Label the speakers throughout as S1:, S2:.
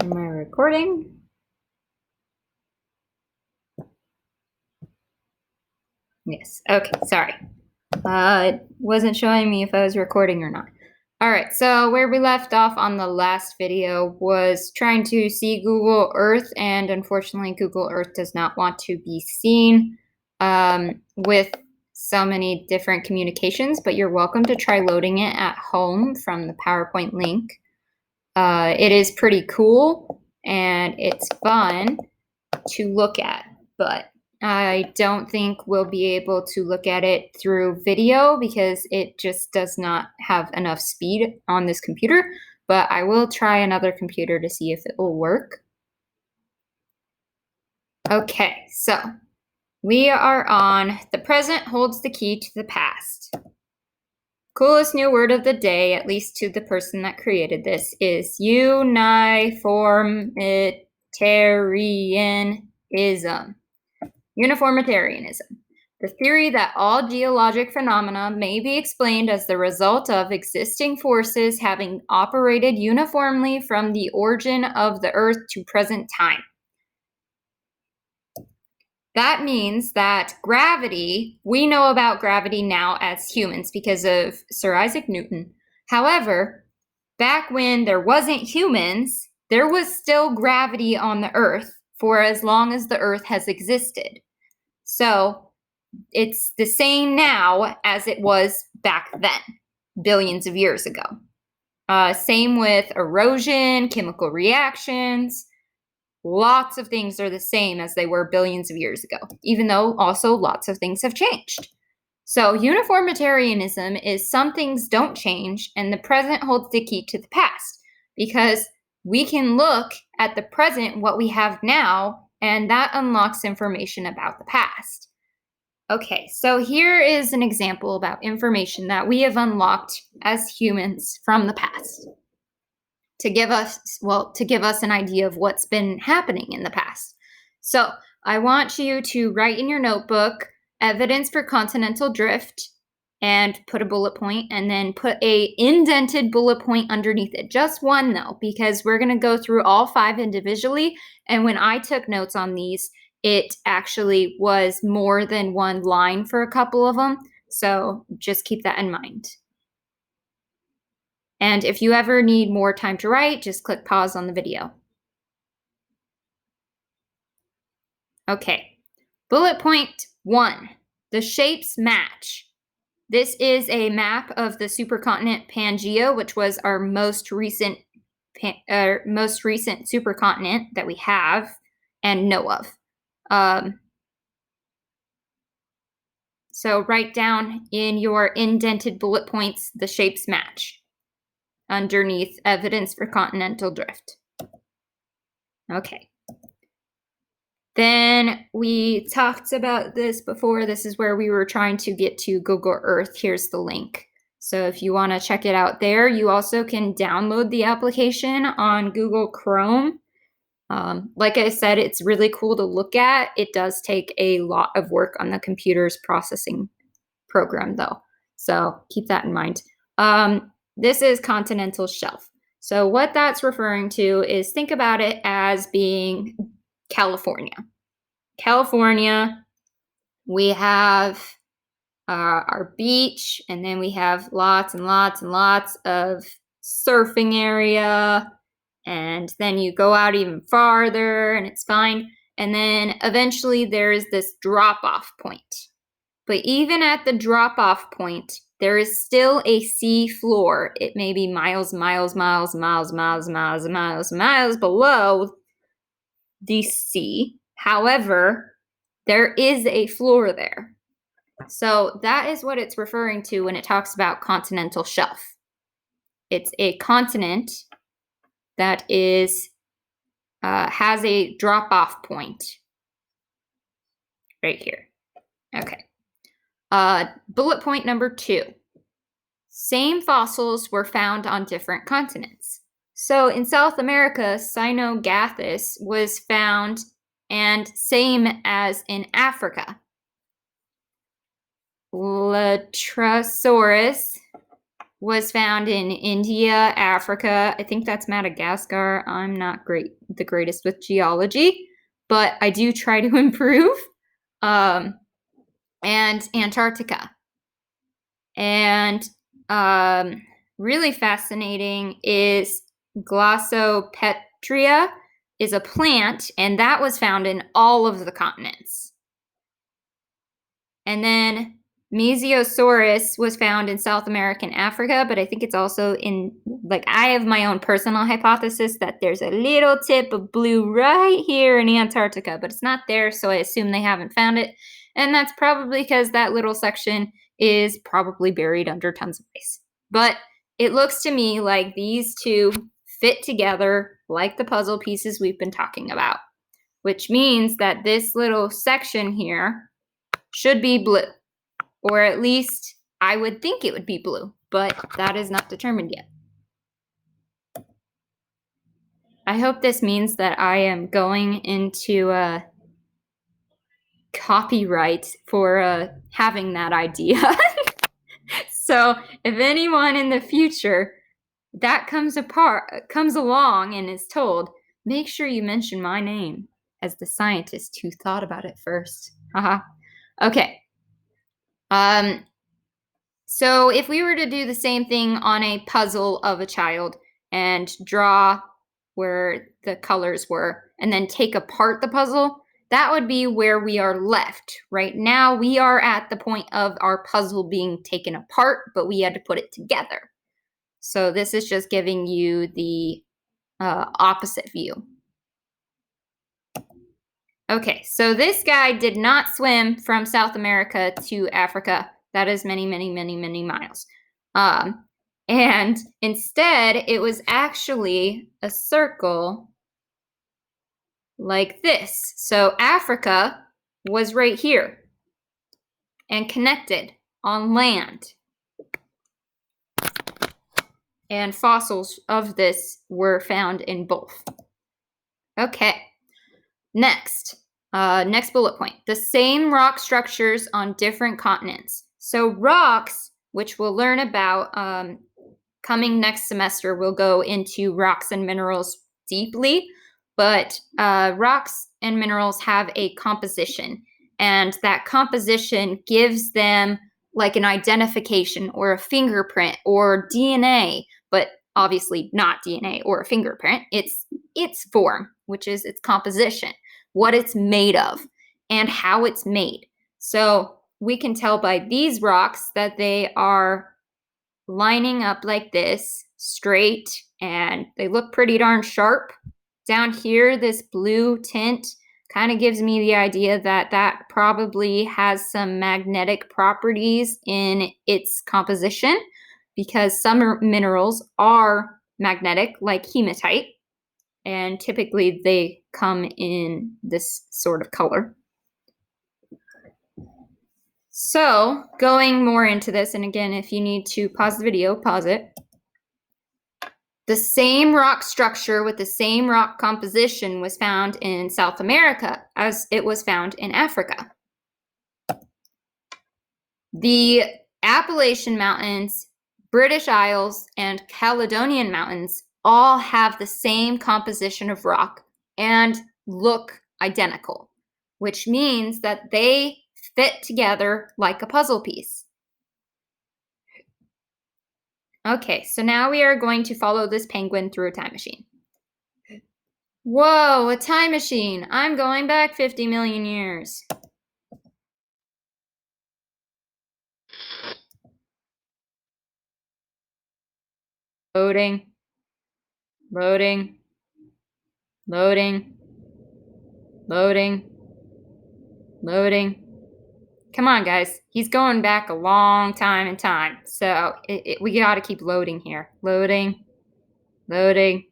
S1: Am I recording? Yes. Okay, sorry. It wasn't showing me if I was recording or not. All right, so where we left off on the last video was trying to see Google Earth, and unfortunately Google Earth does not want to be seen with so many different communications, but you're welcome to try loading it at home from the PowerPoint link. It is pretty cool and it's fun to look at, but I don't think we'll be able to look at it through video because it just does not have enough speed on this computer, but I will try another computer to see if it will work. Okay, so we are on the present holds the key to the past. Coolest new word of the day, at least to the person that created this, is uniformitarianism. Uniformitarianism, the theory that all geologic phenomena may be explained as the result of existing forces having operated uniformly from the origin of the Earth to present time. That means that gravity, we know about gravity now as humans because of Sir Isaac Newton. However, back when there wasn't humans, there was still gravity on the Earth for as long as the Earth has existed. So it's the same now as it was back then, billions of years ago. Same with erosion, chemical reactions. Lots of things are the same as they were billions of years ago, even though also lots of things have changed. So uniformitarianism is some things don't change and the present holds the key to the past, because we can look at the present, what we have now, and that unlocks information about the past. Okay, so here is an example about information that we have unlocked as humans from the past to give us an idea of what's been happening in the past. So I want you to write in your notebook evidence for continental drift and put a bullet point, and then put a indented bullet point underneath it. Just one though, because we're going to go through all 5 individually. And when I took notes on these, it actually was more than one line for a couple of them. So just keep that in mind. And if you ever need more time to write, just click pause on the video. Okay, bullet point 1, the shapes match. This is a map of the supercontinent Pangaea, which was our most recent supercontinent that we have and know of. So write down in your indented bullet points the shapes match underneath evidence for continental drift. Okay. Then we talked about this before. This is where we were trying to get to Google Earth. Here's the link. So if you want to check it out there, you also can download the application on Google Chrome. Like I said, it's really cool to look at. It does take a lot of work on the computer's processing program though. So keep that in mind. This is continental shelf. So what that's referring to is, think about it as being California. California, we have our beach, and then we have lots and lots and lots of surfing area, and then you go out even farther and it's fine. And then eventually there's this drop-off point. But even at the drop-off point, there is still a sea floor. It may be miles below the sea. However, there is a floor there. So that is what it's referring to when it talks about continental shelf. It's a continent that is has a drop-off point right here. Okay. Bullet point number 2. same fossils were found on different continents. So in South America, Cynogathus was found, and same as in Africa. Latrosaurus was found in India, Africa. I think that's Madagascar. I'm not the greatest with geology, but I do try to improve. And Antarctica. And really fascinating is Glossopetria is a plant, and that was found in all of the continents. And then Mesiosaurus was found in South America and Africa, but I think it's also in, I have my own personal hypothesis that there's a little tip of blue right here in Antarctica, but it's not there, so I assume they haven't found it. And that's probably because that little section is probably buried under tons of ice. But it looks to me like these two fit together like the puzzle pieces we've been talking about, which means that this little section here should be blue, or at least I would think it would be blue, but that is not determined yet. I hope this means that I am going into copyright for having that idea. So if anyone in the future that comes along and is told, make sure you mention my name as the scientist who thought about it first. Haha. Okay. So if we were to do the same thing on a puzzle of a child and draw where the colors were and then take apart the puzzle, that would be where we are left. Right now, we are at the point of our puzzle being taken apart, but we had to put it together. So this is just giving you the opposite view. Okay, so this guy did not swim from South America to Africa. That is many, many, many, many miles. And instead, it was actually a circle like this. So Africa was right here and connected on land. And fossils of this were found in both. Okay, next bullet point. The same rock structures on different continents. So rocks, which we'll learn about coming next semester, we'll go into rocks and minerals deeply, but rocks and minerals have a composition, and that composition gives them like an identification or a fingerprint or DNA, but obviously not DNA or a fingerprint. It's its form, which is its composition, what it's made of, and how it's made. So we can tell by these rocks that they are lining up like this, straight, and they look pretty darn sharp. Down here, this blue tint kind of gives me the idea that that probably has some magnetic properties in its composition, because some minerals are magnetic, like hematite, and typically they come in this sort of color. So going more into this, and again, if you need to pause the video, pause it. The same rock structure with the same rock composition was found in South America as it was found in Africa. The Appalachian Mountains, British Isles, and Caledonian Mountains all have the same composition of rock and look identical, which means that they fit together like a puzzle piece. Okay, so now we are going to follow this penguin through a time machine. Whoa, a time machine! I'm going back 50 million years. Loading. Loading. Loading. Loading. Loading. Come on, guys. He's going back a long time in time. So we got to keep loading here. Loading. Loading.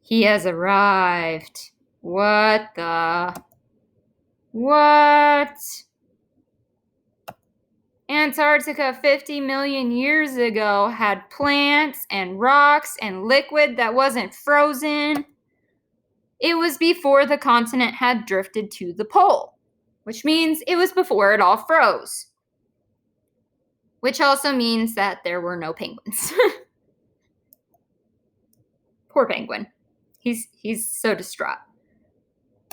S1: He has arrived. What the? What? Antarctica 50 million years ago had plants and rocks and liquid that wasn't frozen. It was before the continent had drifted to the pole, which means it was before it all froze. Which also means that there were no penguins. Poor penguin. He's so distraught.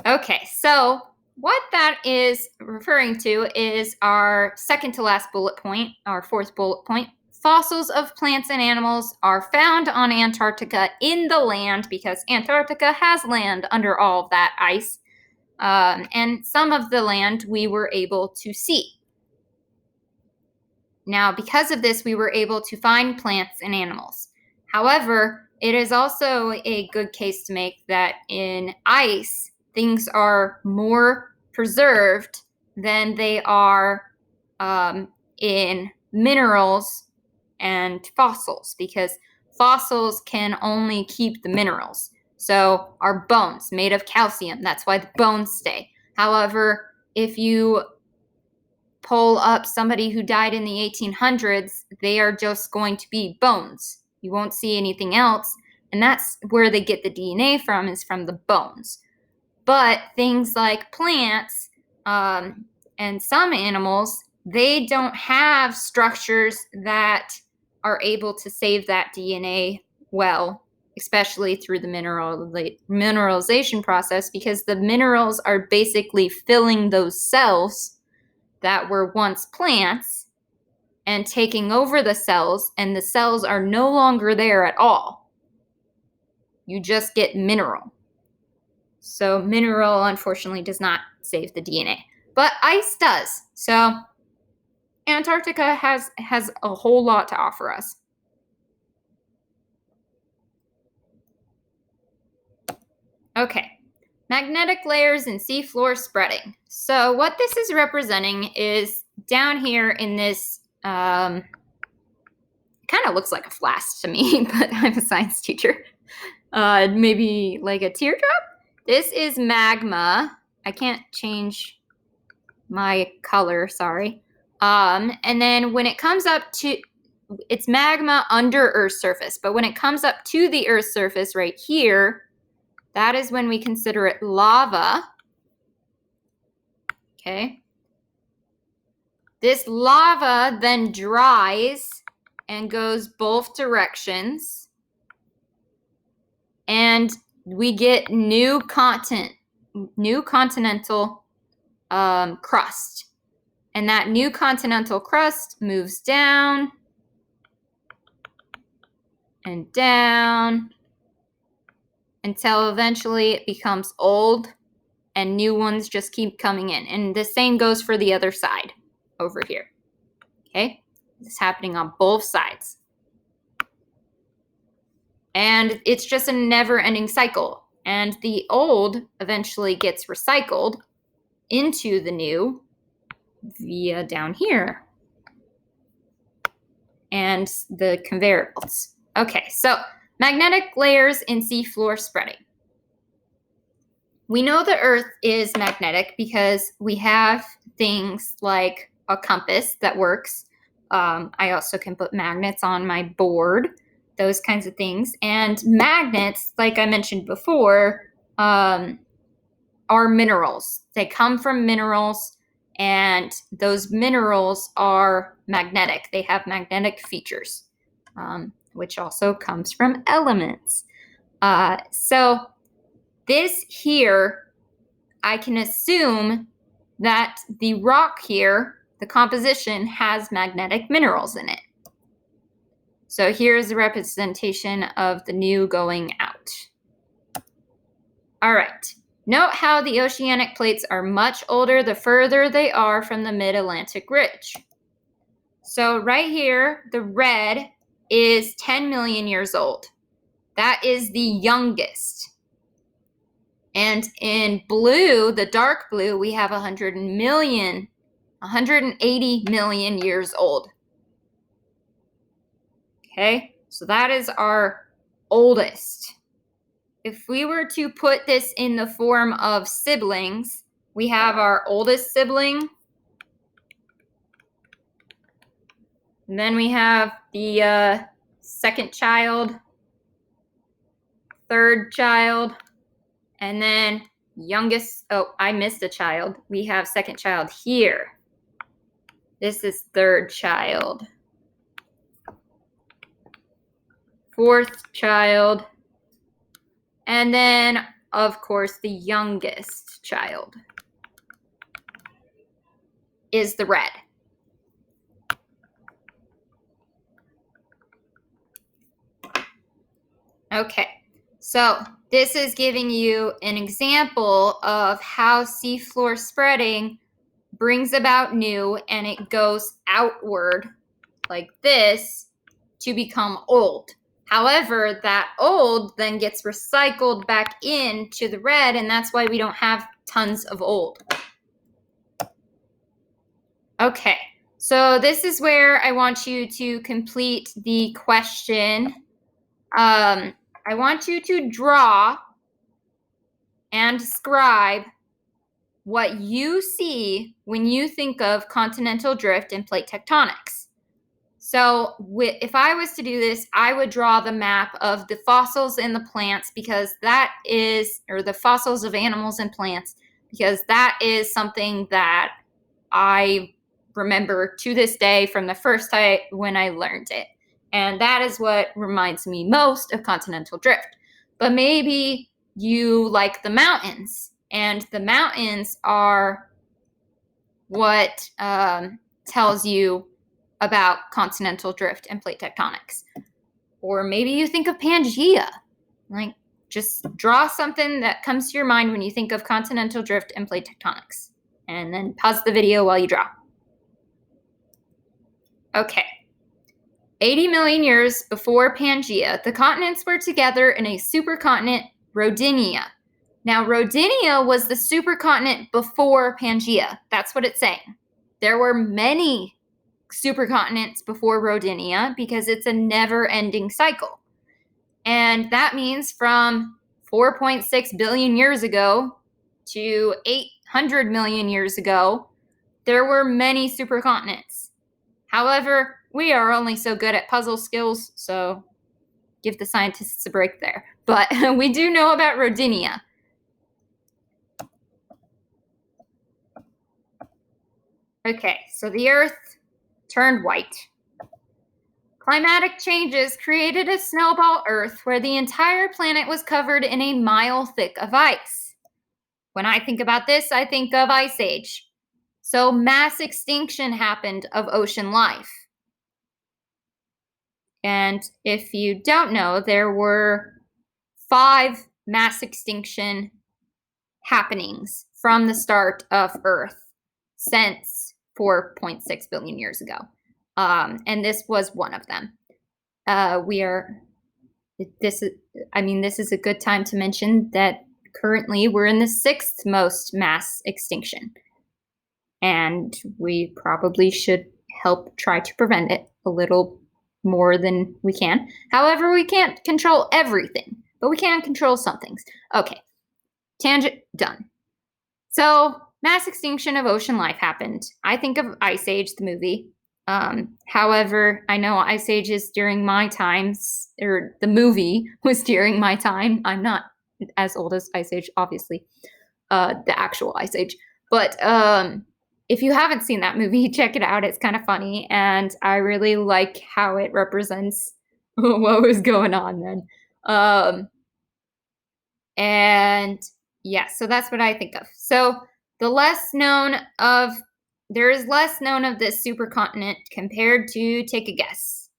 S1: Okay, so what that is referring to is our second to last bullet point, our fourth bullet point. Fossils of plants and animals are found on Antarctica in the land because Antarctica has land under all of that ice. And some of the land we were able to see. Now, because of this, we were able to find plants and animals. However, it is also a good case to make that in ice, things are more preserved than they are in minerals and fossils, because fossils can only keep the minerals. So our bones made of calcium, that's why the bones stay. However, if you pull up somebody who died in the 1800s, they are just going to be bones. You won't see anything else. And that's where they get the DNA from, is from the bones. But things like plants and some animals, they don't have structures that are able to save that DNA well, especially through the mineralization process, because the minerals are basically filling those cells that were once plants and taking over the cells, and the cells are no longer there at all. You just get mineral. So mineral, unfortunately, does not save the DNA. But ice does. So Antarctica has a whole lot to offer us. Okay. Magnetic layers and seafloor spreading. So what this is representing is down here in this, kind of looks like a flask to me, but I'm a science teacher. Maybe like a teardrop? This is magma. I can't change my color, sorry. And then when it comes up to, it's magma under Earth's surface, but when it comes up to the Earth's surface right here, that is when we consider it lava. Okay. This lava then dries and goes both directions. And we get new continental crust. And that new continental crust moves down and down until eventually it becomes old and new ones just keep coming in. And the same goes for the other side over here. Okay? It's happening on both sides. And it's just a never-ending cycle. And the old eventually gets recycled into the new via down here. And the conveyor belts. Okay, so magnetic layers in seafloor spreading. We know the Earth is magnetic because we have things like a compass that works. I also can put magnets on my board, those kinds of things. And magnets, like I mentioned before, are minerals. They come from minerals, and those minerals are magnetic. They have magnetic features, which also comes from elements. So this here, I can assume that the rock here, the composition, has magnetic minerals in it. So here's the representation of the new going out. All right. Note how the oceanic plates are much older the further they are from the mid-Atlantic ridge. So right here, the red is 10 million years old. That is the youngest. And in blue, the dark blue, we have 180 million years old. Okay, so that is our oldest. If we were to put this in the form of siblings, we have our oldest sibling, And then we have the second child, third child, and then youngest. Oh, I missed a child. We have second child here. This is third child. Fourth child. And then, of course, the youngest child is the red. Okay, so this is giving you an example of how seafloor spreading brings about new, and it goes outward like this to become old. However, that old then gets recycled back into the red, and that's why we don't have tons of old. Okay, so this is where I want you to complete the question. I want you to draw and describe what you see when you think of continental drift and plate tectonics. So if I was to do this, I would draw the map of the fossils and the plants, because that is, or the fossils of animals and plants, because that is something that I remember to this day from the first time when I learned it. And that is what reminds me most of continental drift. But maybe you like the mountains, and the mountains are what tells you about continental drift and plate tectonics. Or maybe you think of Pangea. Like, just draw something that comes to your mind when you think of continental drift and plate tectonics. And then pause the video while you draw. Okay. 80 million years before Pangea, the continents were together in a supercontinent, Rodinia. Now, Rodinia was the supercontinent before Pangea. That's what it's saying. There were many supercontinents before Rodinia because it's a never-ending cycle. And that means from 4.6 billion years ago to 800 million years ago, there were many supercontinents. However, we are only so good at puzzle skills, so give the scientists a break there. But we do know about Rodinia. Okay, so the Earth turned white. Climatic changes created a snowball Earth where the entire planet was covered in a mile thick of ice. When I think about this, I think of Ice Age. So mass extinction happened of ocean life. And if you don't know, there were 5 mass extinction happenings from the start of Earth since 4.6 billion years ago. And this was one of them. This is a good time to mention that currently we're in the 6th most mass extinction. And we probably should help try to prevent it a little more than we can. However, we can't control everything, but we can control some things. Okay, tangent done. So, mass extinction of ocean life happened. I think of Ice Age, the movie. However, I know Ice Age is during my times, or the movie was during my time. I'm not as old as Ice Age, obviously, the actual Ice Age. But if you haven't seen that movie, check it out. It's kind of funny, and I really like how it represents what was going on then. And yeah, so that's what I think of. So there is less known of this supercontinent compared to, take a guess.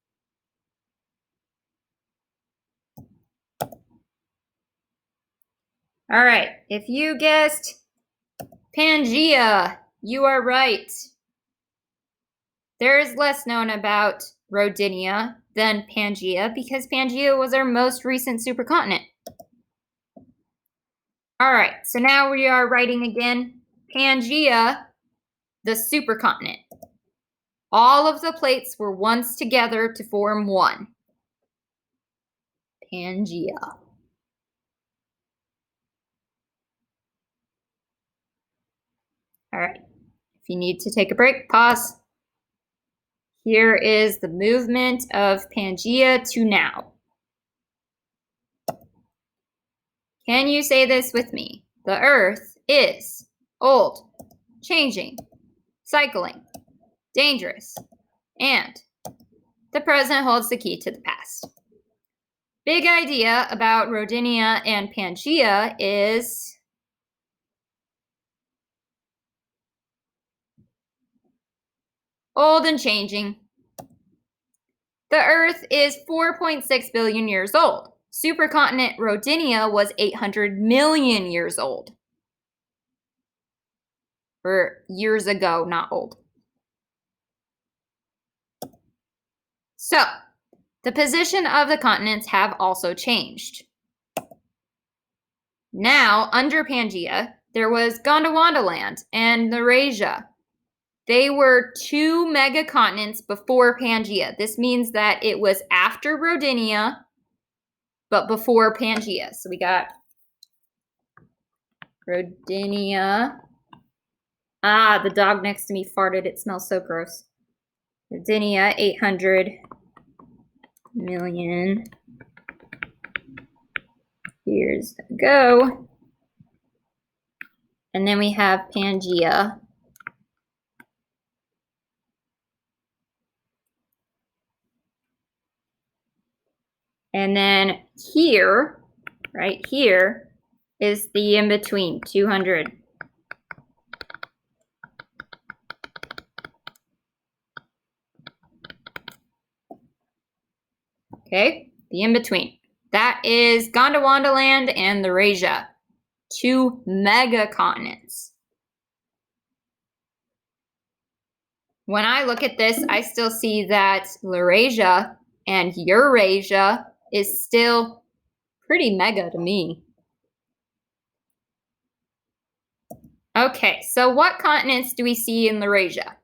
S1: All right, if you guessed Pangea, you are right. There is less known about Rodinia than Pangea because Pangea was our most recent supercontinent. All right, so now we are writing again. Pangea, the supercontinent. All of the plates were once together to form one. Pangea. All right. If you need to take a break, pause. Here is the movement of Pangaea to now. Can you say this with me? The Earth is old, changing, cycling, dangerous, and the present holds the key to the past. Big idea about Rodinia and Pangaea is old and changing. The Earth is 4.6 billion years old. Supercontinent Rodinia was 800 million years old. Or years ago, not old. So, the position of the continents have also changed. Now, under Pangaea, there was Gondwana land and Eurasia. They were two megacontinents before Pangaea. This means that it was after Rodinia, but before Pangaea. So we got Rodinia. Ah, the dog next to me farted. It smells so gross. Rodinia, 800 million years ago. And then we have Pangaea. And then here, right here, is the in-between, 200. Okay, the in-between. That is Gondwana land and Eurasia, two megacontinents. When I look at this, I still see that Laurasia and Eurasia is still pretty mega to me. Okay, so what continents do we see in Laurasia?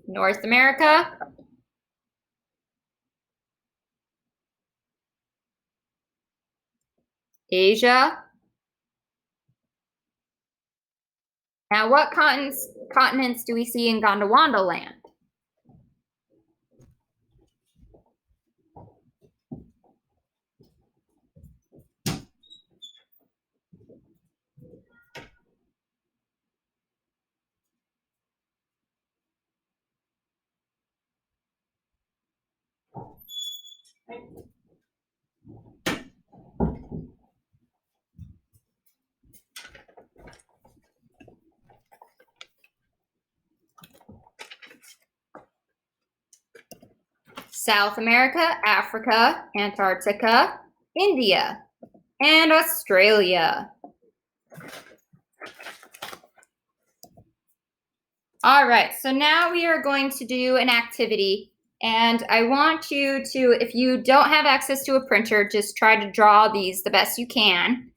S1: North America, Asia. Now, what continents do we see in Gondwana land? South America, Africa, Antarctica, India, and Australia. All right, so now we are going to do an activity, and I want you to, if you don't have access to a printer, just try to draw these the best you can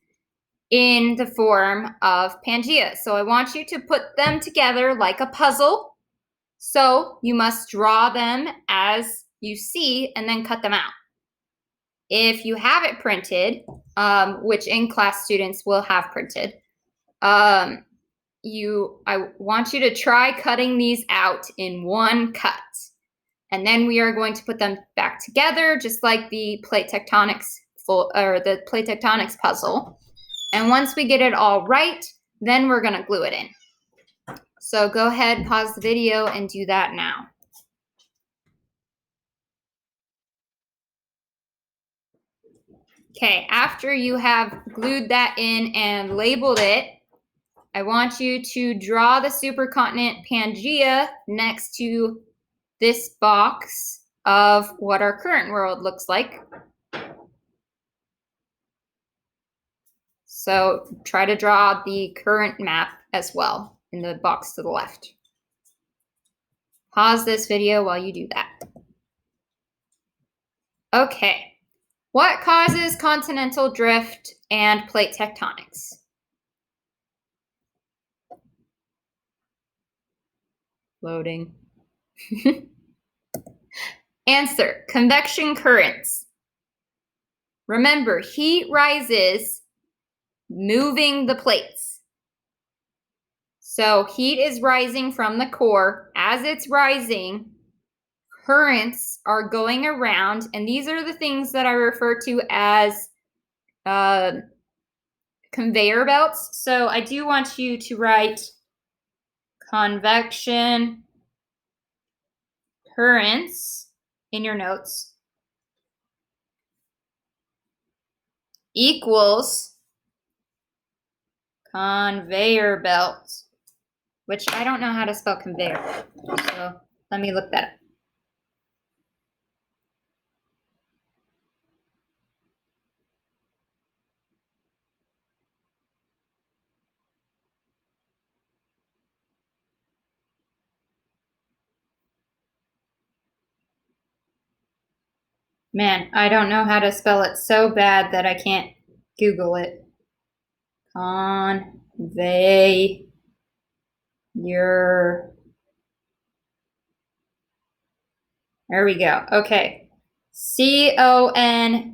S1: in the form of Pangaea. So I want you to put them together like a puzzle. So you must draw them as you see and then cut them out. If you have it printed, which in-class students will have printed, I want you to try cutting these out in one cut. And then we are going to put them back together, just like the plate tectonics puzzle. And once we get it all right, then we're going to glue it in. So go ahead, pause the video, and do that now. Okay, after you have glued that in and labeled it, I want you to draw the supercontinent Pangaea next to this box of what our current world looks like. So try to draw the current map as well in the box to the left. Pause this video while you do that. Okay, what causes continental drift and plate tectonics? Loading. Answer, convection currents. Remember, heat rises moving the plates. So heat is rising from the core. As it's rising, currents are going around, and these are the things that I refer to as conveyor belts. So I do want you to write convection currents in your notes equals conveyor belt, which I don't know how to spell conveyor. So let me look that up. Man, I don't know how to spell it so bad that I can't Google it. Conveyor. There we go. Okay. Conveyor.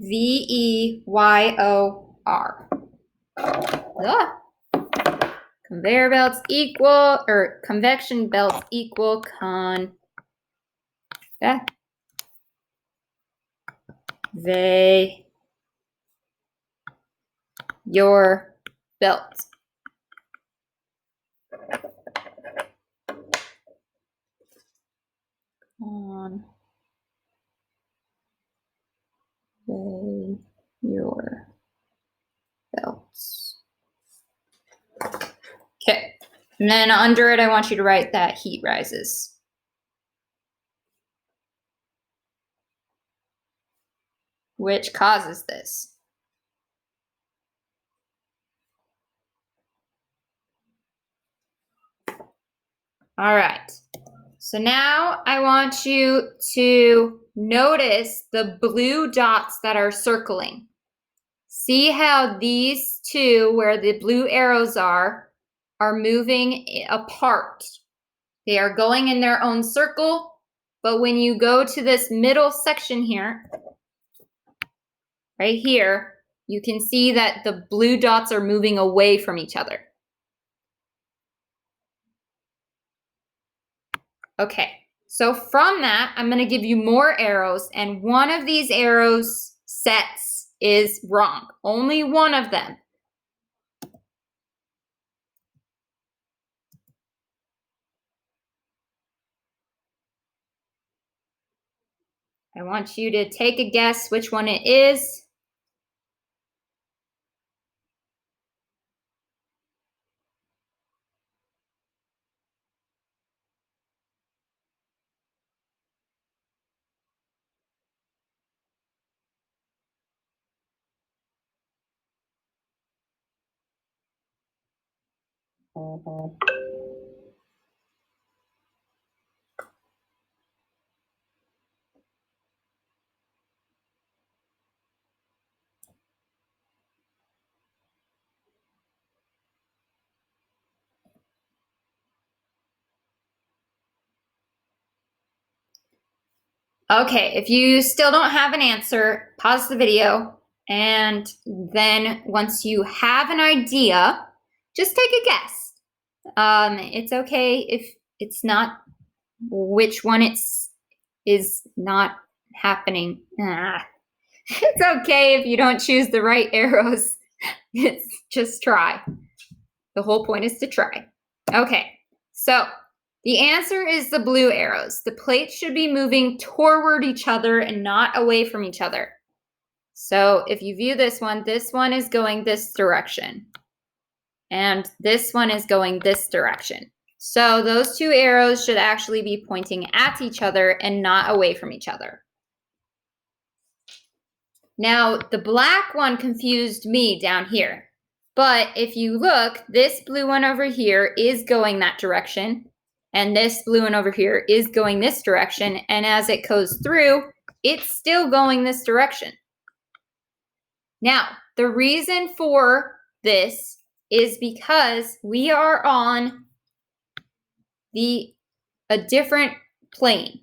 S1: Conveyor belts equal, or convection belts equal your belt. Your belts. Okay. And then under it, I want you to write that heat rises. Which causes this. All right. So now I want you to notice the blue dots that are circling. See how these two, where the blue arrows are moving apart. They are going in their own circle, but when you go to this middle section here, right here, you can see that the blue dots are moving away from each other. Okay, so from that, I'm going to give you more arrows, and one of these arrows sets is wrong. Only one of them. I want you to take a guess which one it is. Okay, if you still don't have an answer, pause the video, and then once you have an idea, just take a guess. It's okay if it's not which one is not happening. It's okay if you don't choose the right arrows. It's just try. The whole point is to try. Okay, so the answer is the blue arrows. The plates should be moving toward each other and not away from each other. So if you view this one is going this direction. And this one is going this direction. So those two arrows should actually be pointing at each other and not away from each other. Now, the black one confused me down here. But if you look, this blue one over here is going that direction. And this blue one over here is going this direction. And as it goes through, it's still going this direction. Now, the reason for this is because we are on a different plane.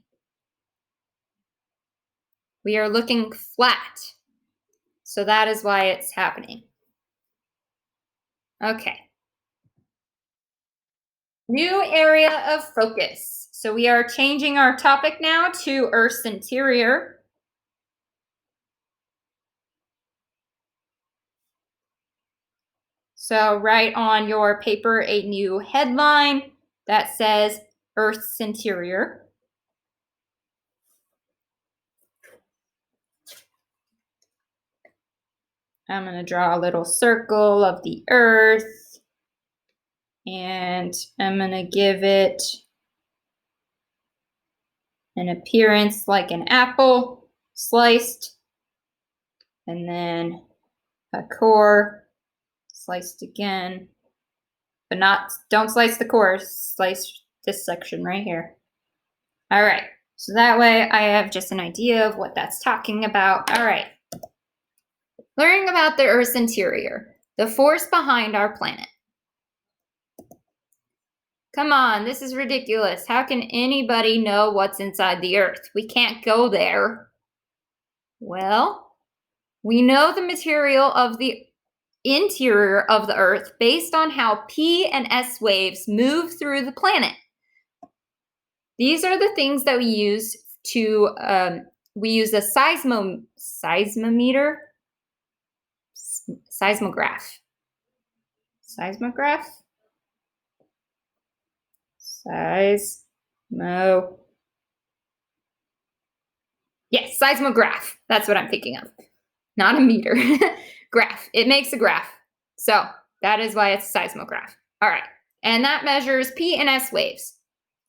S1: We are looking flat. So that is why it's happening. Okay. New area of focus. So we are changing our topic now to Earth's interior. So write on your paper a new headline that says Earth's interior. I'm going to draw a little circle of the Earth, and I'm going to give it an appearance like an apple sliced, and then a core sliced again, but don't slice the core, slice this section right here. All right, so that way I have just an idea of what that's talking about. All right. Learning about the Earth's interior, the force behind our planet. Come on, this is ridiculous. How can anybody know what's inside the Earth? We can't go there. Well, we know the material of the interior of the Earth based on how P and S waves move through the planet. These are the things that we use to, we use a seismograph. Yes, seismograph. That's what I'm thinking of. Not a meter. Graph. It makes a graph. So that is why it's a seismograph. All right. And that measures P and S waves.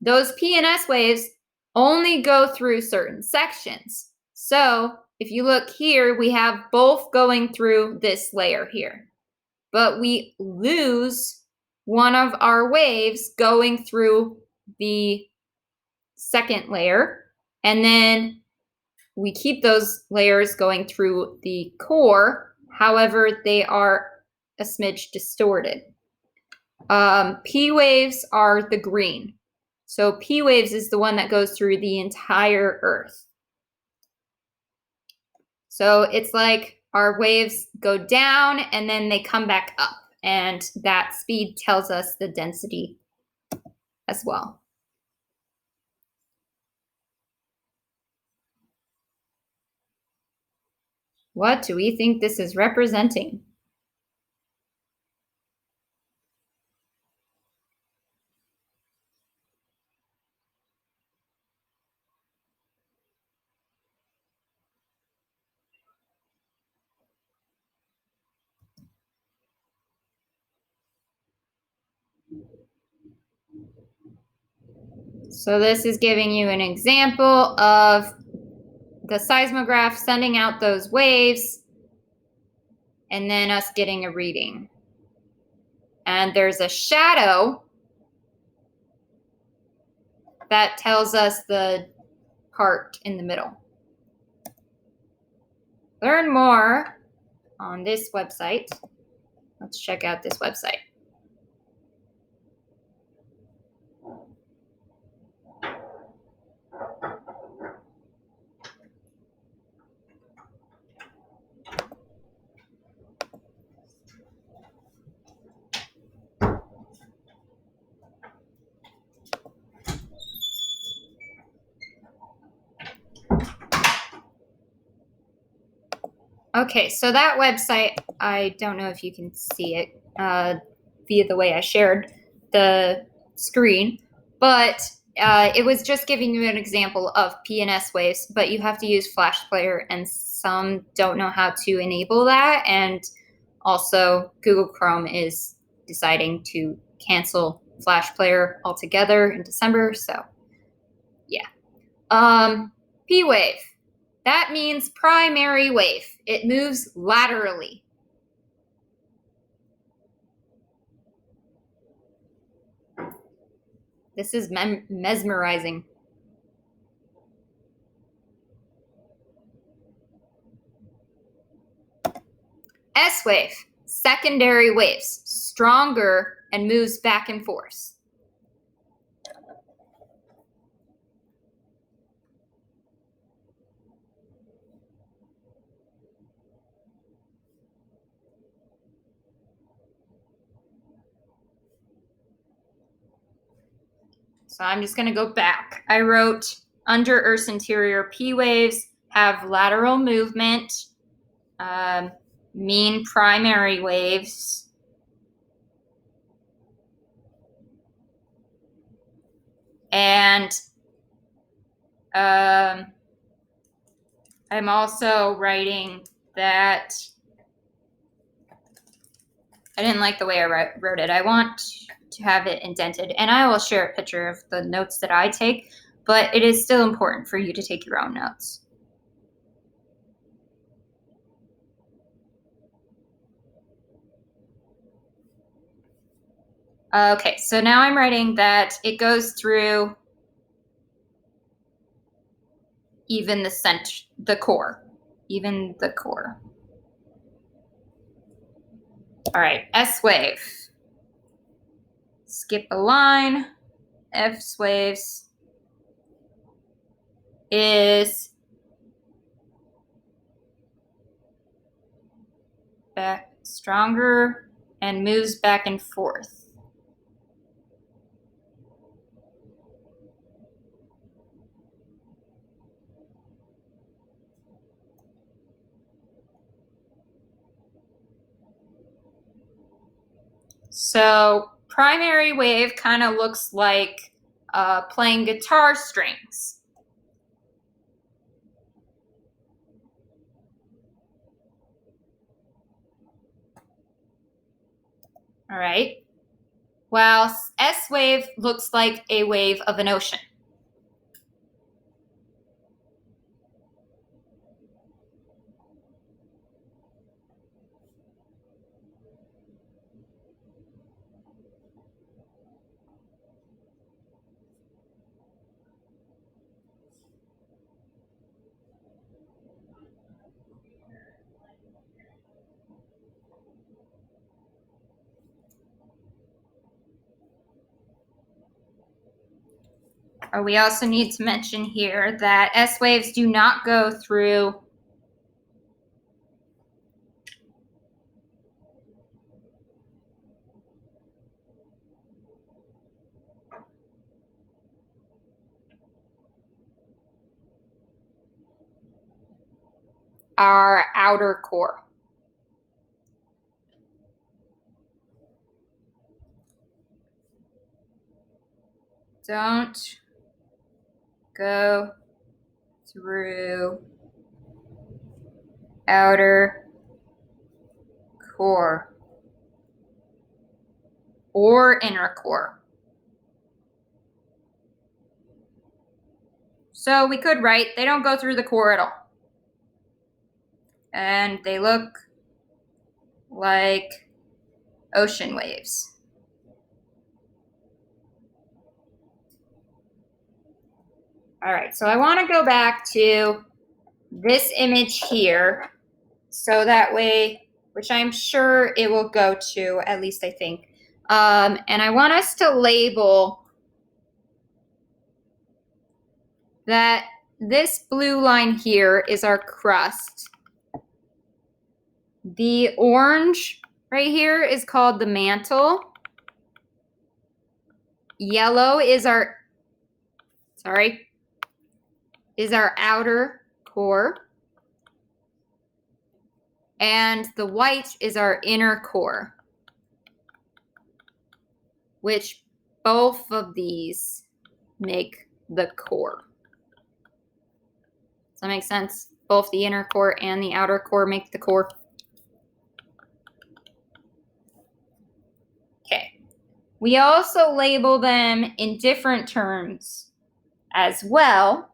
S1: Those P and S waves only go through certain sections. So if you look here, we have both going through this layer here. But we lose one of our waves going through the second layer. And then we keep those layers going through the core. However, they are a smidge distorted. P waves are the green. So P waves is the one that goes through the entire Earth. So it's like our waves go down and then they come back up. And that speed tells us the density as well. What do we think this is representing? So this is giving you an example of the seismograph sending out those waves and then us getting a reading. And there's a shadow that tells us the part in the middle. Learn more on this website. Let's check out this website. Okay, so that website, I don't know if you can see it via the way I shared the screen, but it was just giving you an example of PNS waves, but you have to use Flash Player, and some don't know how to enable that, and also Google Chrome is deciding to cancel Flash Player altogether in December, so yeah. P wave. That means primary wave. It moves laterally. This is mesmerizing. S wave, secondary waves, stronger and moves back and forth. So I'm just going to go back. I wrote under Earth's interior, P waves have lateral movement, mean primary waves, and I'm also writing that I didn't like the way I wrote it. I want to have it indented, and I will share a picture of the notes that I take, but it is still important for you to take your own notes. Okay, so now I'm writing that it goes through even the center, the core, even the core. All right, S wave. Skip a line. S waves is back stronger and moves back and forth. So primary wave kind of looks like playing guitar strings. All right. While S wave looks like a wave of an ocean. We also need to mention here that S waves do not go through our outer core. Don't go through outer core or inner core. So we could write, they don't go through the core at all. And they look like ocean waves. All right, so I want to go back to this image here, so that way, which I'm sure it will go to, at least I think. And I want us to label that this blue line here is our crust. The orange right here is called the mantle. Yellow is our outer core. And the white is our inner core, which both of these make the core. Does that make sense? Both the inner core and the outer core make the core. Okay. We also label them in different terms as well.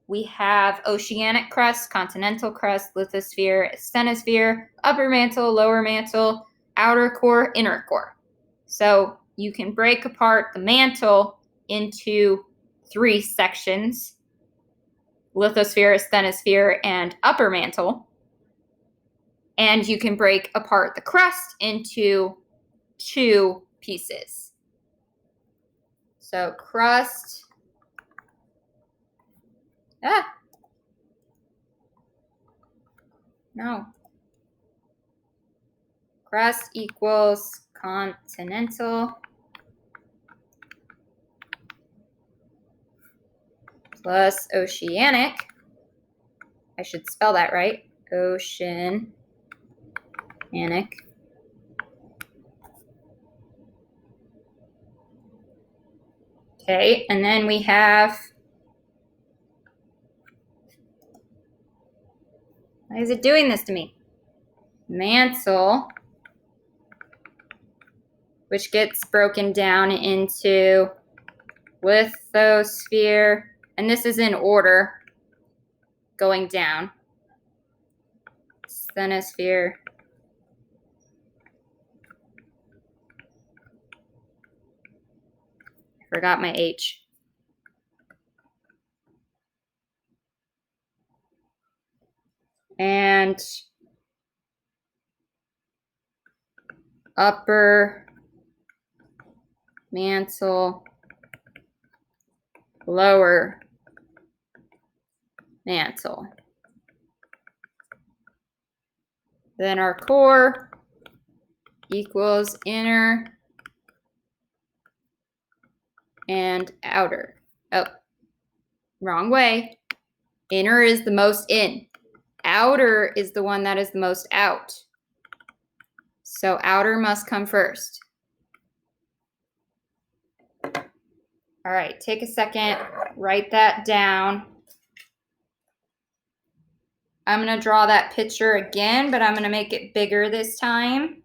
S1: We have oceanic crust, continental crust, lithosphere, asthenosphere, upper mantle, lower mantle, outer core, inner core. So you can break apart the mantle into 3 sections: lithosphere, asthenosphere, and upper mantle. And you can break apart the crust into 2 pieces. So crust, crust equals continental plus oceanic. I should spell that right. Oceanic. Okay, and then we have, why is it doing this to me? Mantle, which gets broken down into lithosphere, and this is in order going down. Asthenosphere. I forgot my H. And upper mantle, lower mantle. Then our core equals inner and outer. Oh, wrong way. Inner is the most in. Outer is the one that is the most out. So outer must come first. All right, take a second, write that down. I'm going to draw that picture again, but I'm going to make it bigger this time.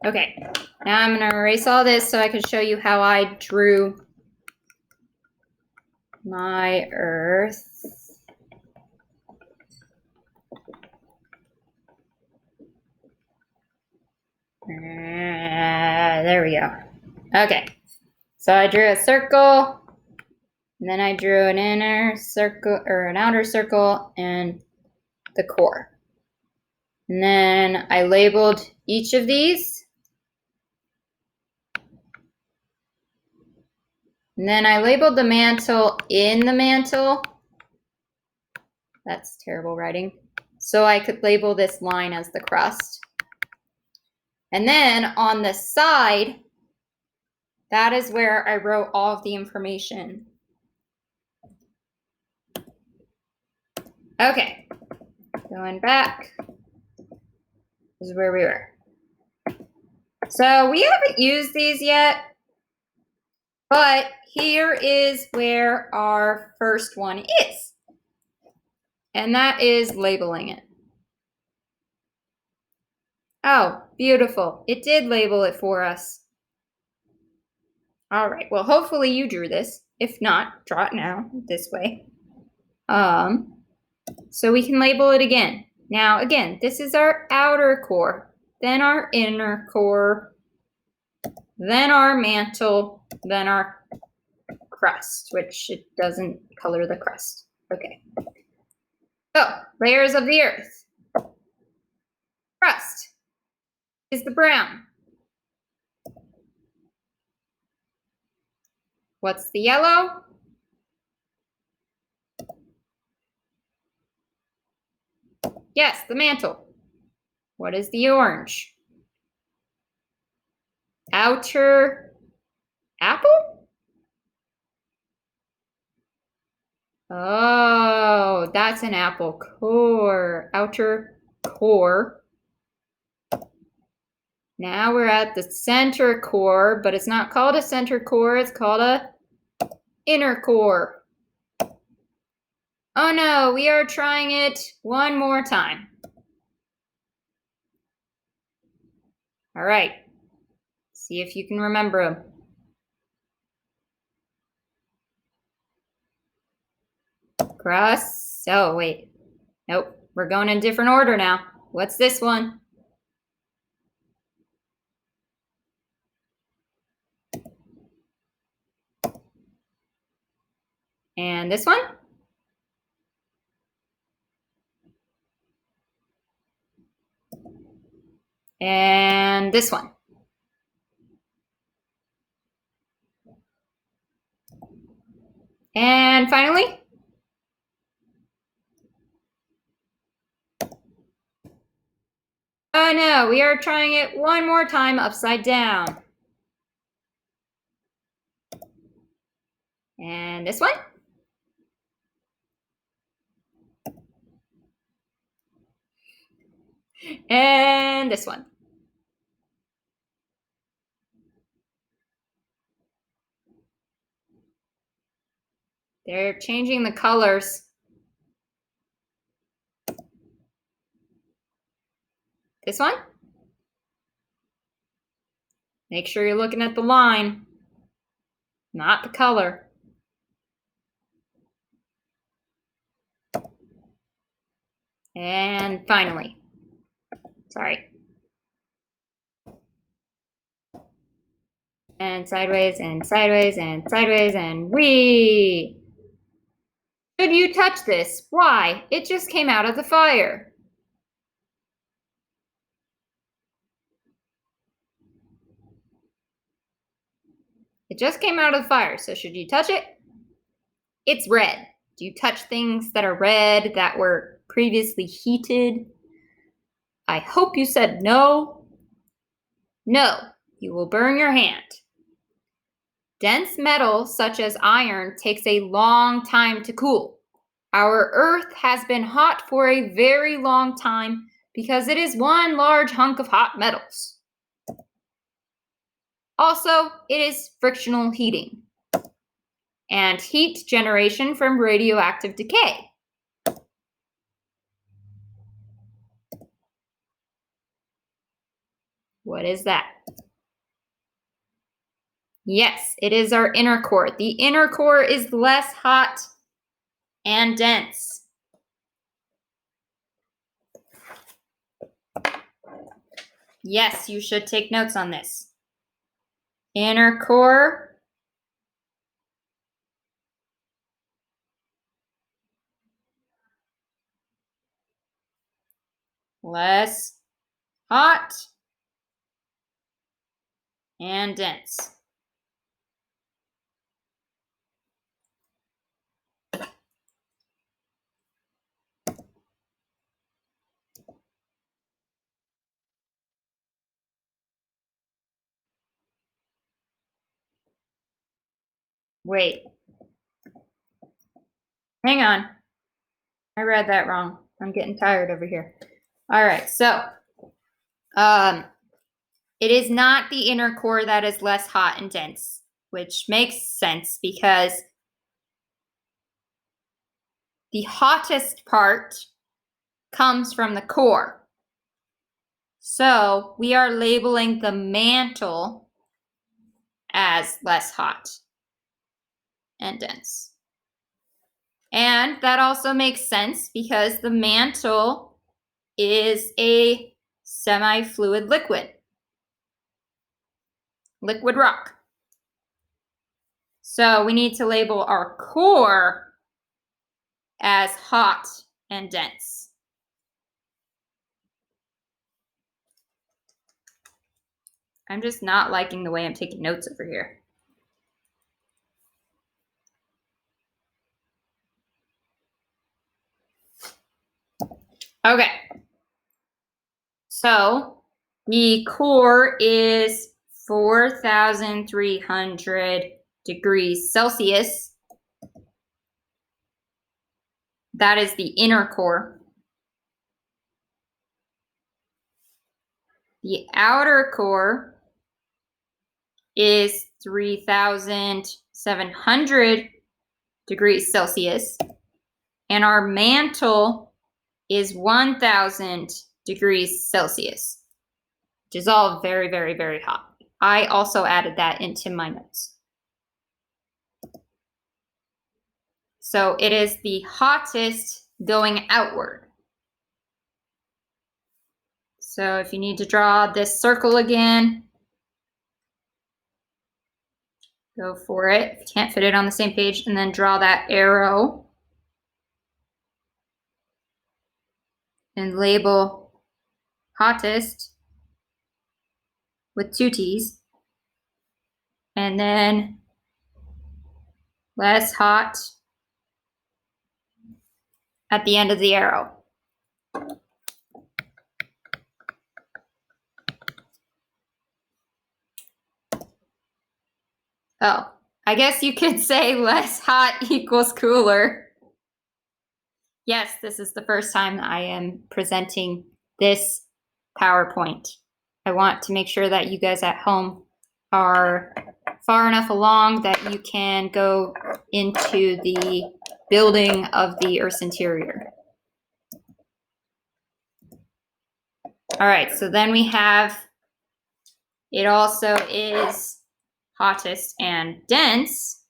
S1: Okay, now I'm going to erase all this so I can show you how I drew my Earth. There we go. Okay, so I drew a circle, and then I drew an inner circle or an outer circle and the core. And then I labeled each of these. And then I labeled the mantle in the mantle. That's terrible writing. So I could label this line as the crust. And then on the side, that is where I wrote all of the information. Okay, going back, this is where we were. So we haven't used these yet, but here is where our first one is. And that is labeling it. Oh, beautiful. It did label it for us. All right, well, hopefully you drew this. If not, draw it now this way. So we can label it again. Now, again, this is our outer core, then our inner core, then our mantle, then our crust, which it doesn't color the crust. Okay. So, layers of the earth. Crust is the brown. What's the yellow? Yes, the mantle. What is the orange? Outer apple? Oh, that's an apple core. Outer core. Now we're at the center core, but it's not called a center core, it's called a inner core. Oh no, we are trying it one more time. All right, see if you can remember them. Crust, oh wait, nope, we're going in different order now. What's this one? And this one? And this one. And finally, oh no, we are trying it one more time upside down. And this one. And this one. They're changing the colors. This one. Make sure you're looking at the line, not the color. And finally, sorry. And sideways and sideways and sideways and whee! Should you touch this? Why? It just came out of the fire. It just came out of the fire, so should you touch it? It's red. Do you touch things that are red that were previously heated? I hope you said no. No, you will burn your hand. Dense metal, such as iron, takes a long time to cool. Our Earth has been hot for a very long time because it is one large hunk of hot metals. Also, it is frictional heating and heat generation from radioactive decay. What is that? Yes, it is our inner core. The inner core is less hot and dense. Yes, you should take notes on this. Inner core. Less hot and dense. Wait. Hang on. I read that wrong. I'm getting tired over here. All right, so it is not the inner core that is less hot and dense, which makes sense because the hottest part comes from the core. So we are labeling the mantle as less hot and dense. And that also makes sense because the mantle is a semi-fluid liquid rock. So we need to label our core as hot and dense. I'm just not liking the way I'm taking notes over here. Okay. So the core is 4,300 degrees Celsius. That is the inner core. The outer core is 3,700 degrees Celsius. And our mantle is 1,000 degrees Celsius, which is all very, very, very hot. I also added that into my notes. So it is the hottest going outward. So if you need to draw this circle again, go for it. If you can't fit it on the same page, and then draw that arrow and label hottest with 2 T's, and then less hot at the end of the arrow. Oh, I guess you could say less hot equals cooler. Yes, this is the first time I am presenting this PowerPoint. I want to make sure that you guys at home are far enough along that you can go into the building of the Earth's interior. All right, so then we have, it also is hottest and dense.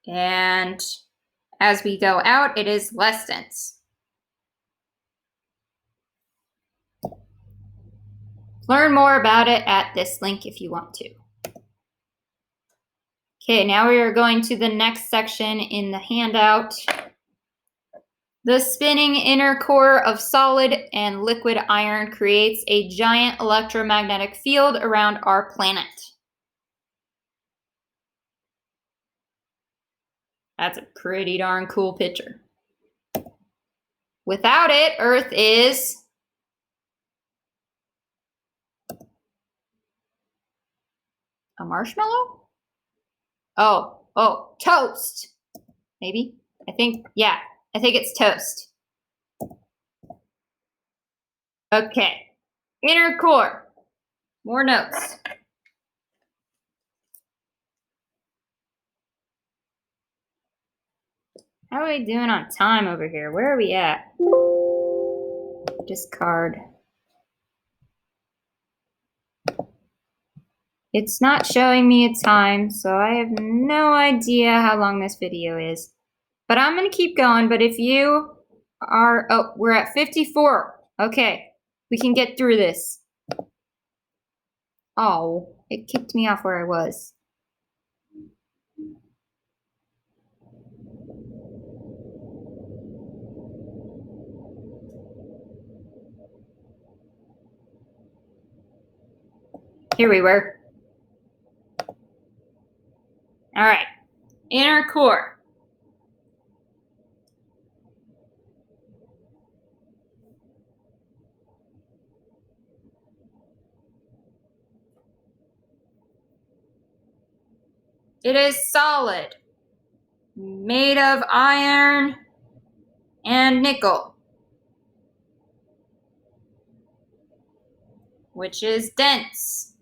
S1: And as we go out, it is less dense. Learn more about it at this link if you want to. Okay, now we are going to the next section in the handout. The spinning inner core of solid and liquid iron creates a giant electromagnetic field around our planet. That's a pretty darn cool picture. Without it, Earth is a marshmallow? Oh, toast. Maybe? I think it's toast. Okay, inner core. More notes. How are we doing on time over here? Where are we at? Discard. It's not showing me a time, so I have no idea how long this video is. But I'm going to keep going, but if you are, oh, we're at 54. Okay, we can get through this. Oh, it kicked me off where I was. Here we were. All right, inner core. It is solid, made of iron and nickel, which is dense.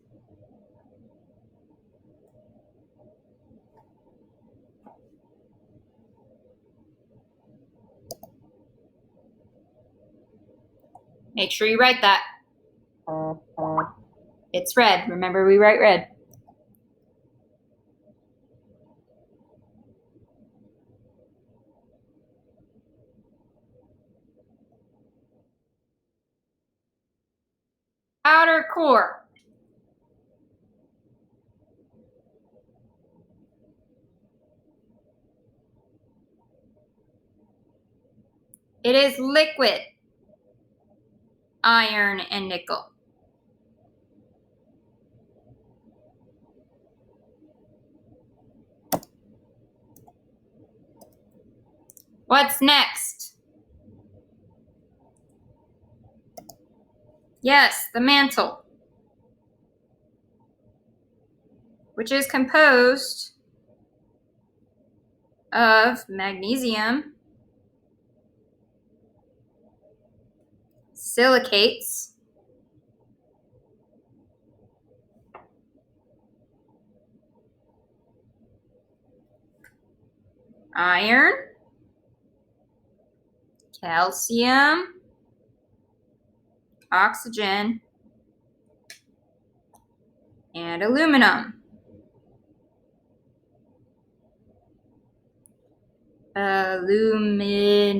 S1: Make sure you write that. It's red. Remember, we write red. Outer core. It is liquid. Iron and nickel. What's next? Yes, the mantle, which is composed of magnesium, silicates, iron, calcium, oxygen, and aluminum. Aluminum.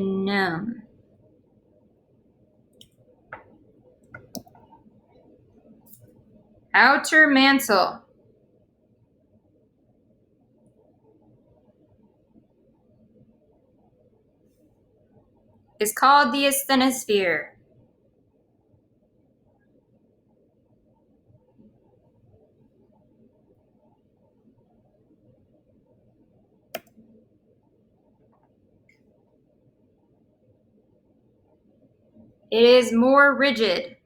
S1: Outer mantle is called the asthenosphere. It is more rigid.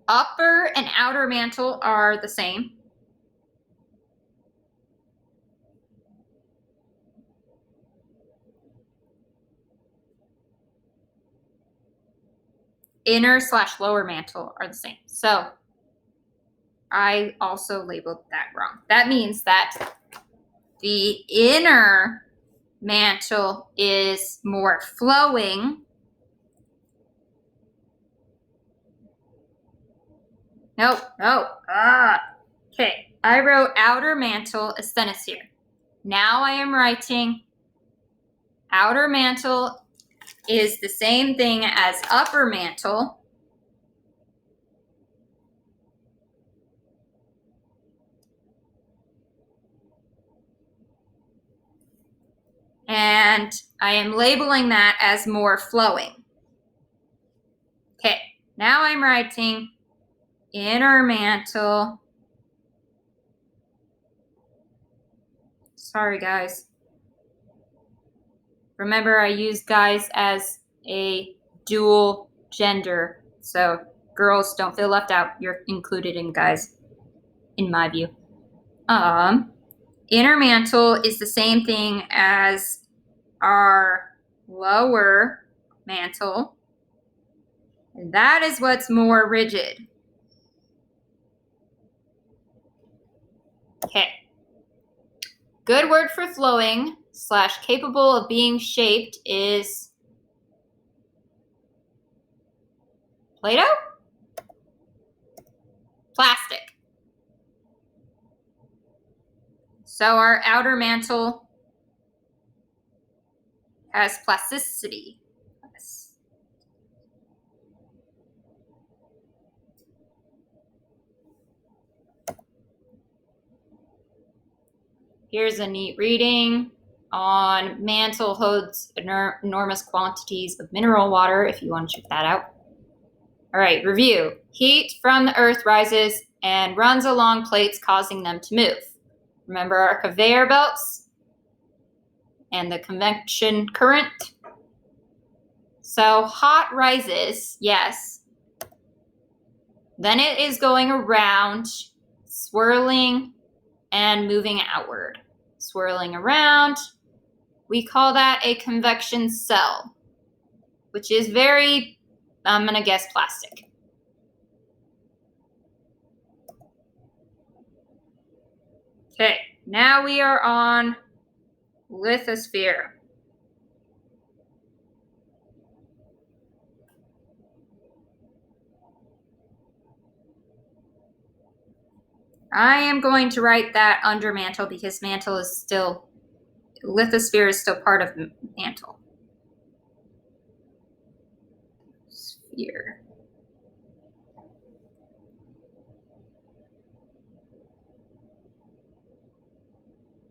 S1: Upper and outer mantle are the same. Inner/lower mantle are the same. So I also labeled that wrong. That means that the inner mantle is more flowing. Nope. Okay, I wrote outer mantle asthenosphere. Now I am writing outer mantle is the same thing as upper mantle. And I am labeling that as more flowing. Okay, now I'm writing inner mantle. Sorry, guys. Remember, I use guys as a dual gender, so girls don't feel left out. You're included in guys, in my view. Inner mantle is the same thing as our lower mantle, and that is what's more rigid. Okay. Good word for flowing / capable of being shaped is Play-Doh? Plastic. So our outer mantle has plasticity. Here's a neat reading on mantle holds enormous quantities of mineral water if you want to check that out. All right, review. Heat from the earth rises and runs along plates, causing them to move. Remember our conveyor belts and the convection current? So hot rises, yes. Then it is going around, swirling and moving outward. swirling around. We call that a convection cell, which is very, I'm going to guess, plastic. Okay, now we are on lithosphere. I am going to write that under mantle because mantle is still, lithosphere is still part of mantle. Sphere.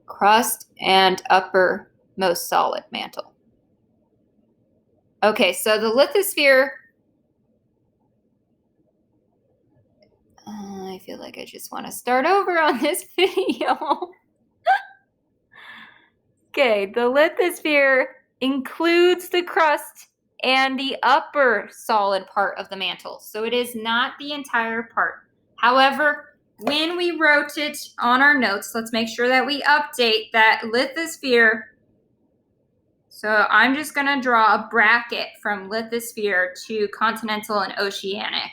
S1: Crust and uppermost solid mantle. Okay, so the lithosphere, I feel like I just want to start over on this video. Okay, the lithosphere includes the crust and the upper solid part of the mantle. So it is not the entire part. However, when we wrote it on our notes, let's make sure that we update that lithosphere. So I'm just going to draw a bracket from lithosphere to continental and oceanic.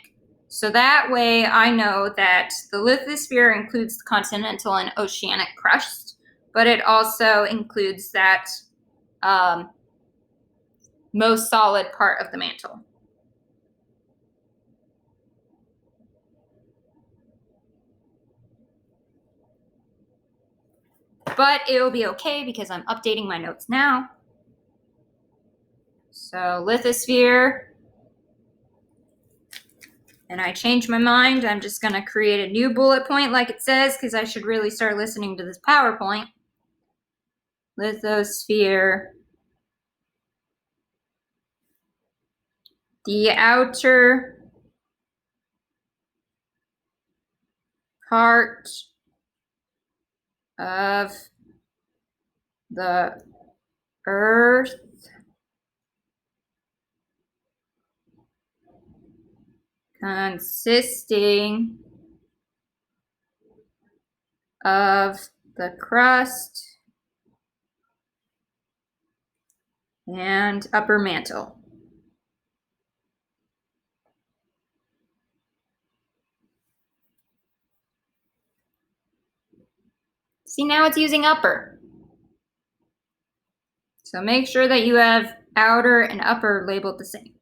S1: So that way I know that the lithosphere includes the continental and oceanic crust, but it also includes that most solid part of the mantle. But it will be okay because I'm updating my notes now. So lithosphere, and I changed my mind. I'm just going to create a new bullet point like it says because I should really start listening to this PowerPoint. Lithosphere. The outer part of the Earth consisting of the crust and upper mantle. See, now it's using upper. So make sure that you have outer and upper labeled the same.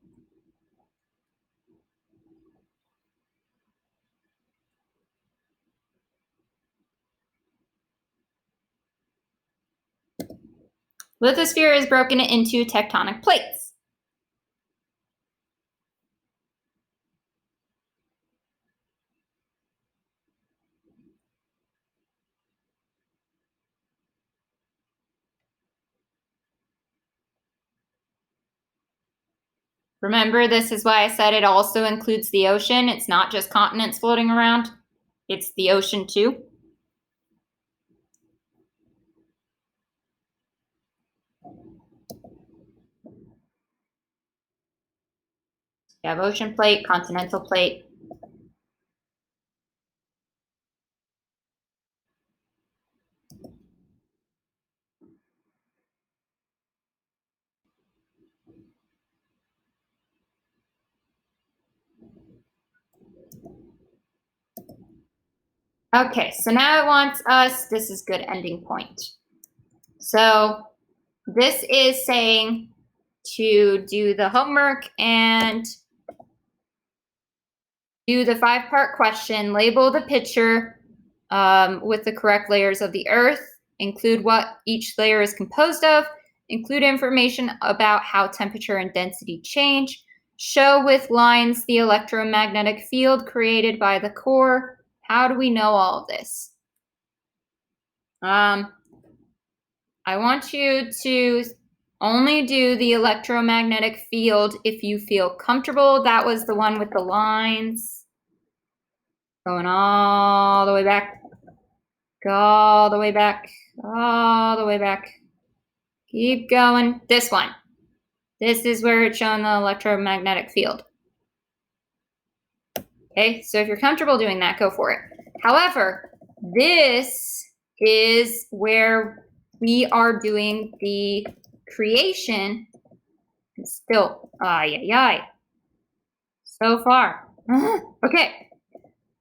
S1: Lithosphere is broken into tectonic plates. Remember, this is why I said it also includes the ocean. It's not just continents floating around. It's the ocean too. You have ocean plate, continental plate. Okay, so now it wants us, this is good ending point. So this is saying to do the homework and do the 5-part question, label the picture with the correct layers of the Earth, include what each layer is composed of, include information about how temperature and density change, show with lines the electromagnetic field created by the core. How do we know all of this? I want you to only do the electromagnetic field if you feel comfortable. That was the one with the lines going all the way back, all the way back, all the way back. Keep going. This one. This is where it's showing the electromagnetic field. Okay, so if you're comfortable doing that, go for it. However, this is where we are doing the creation. Still, so far. Okay,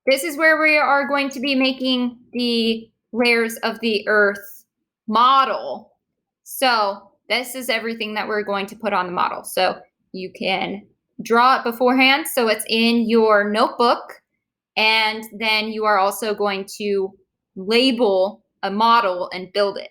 S1: this is where we are going to be making the layers of the Earth model. So this is everything that we're going to put on the model. So you can draw it beforehand, so it's in your notebook, and then you are also going to label a model and build it.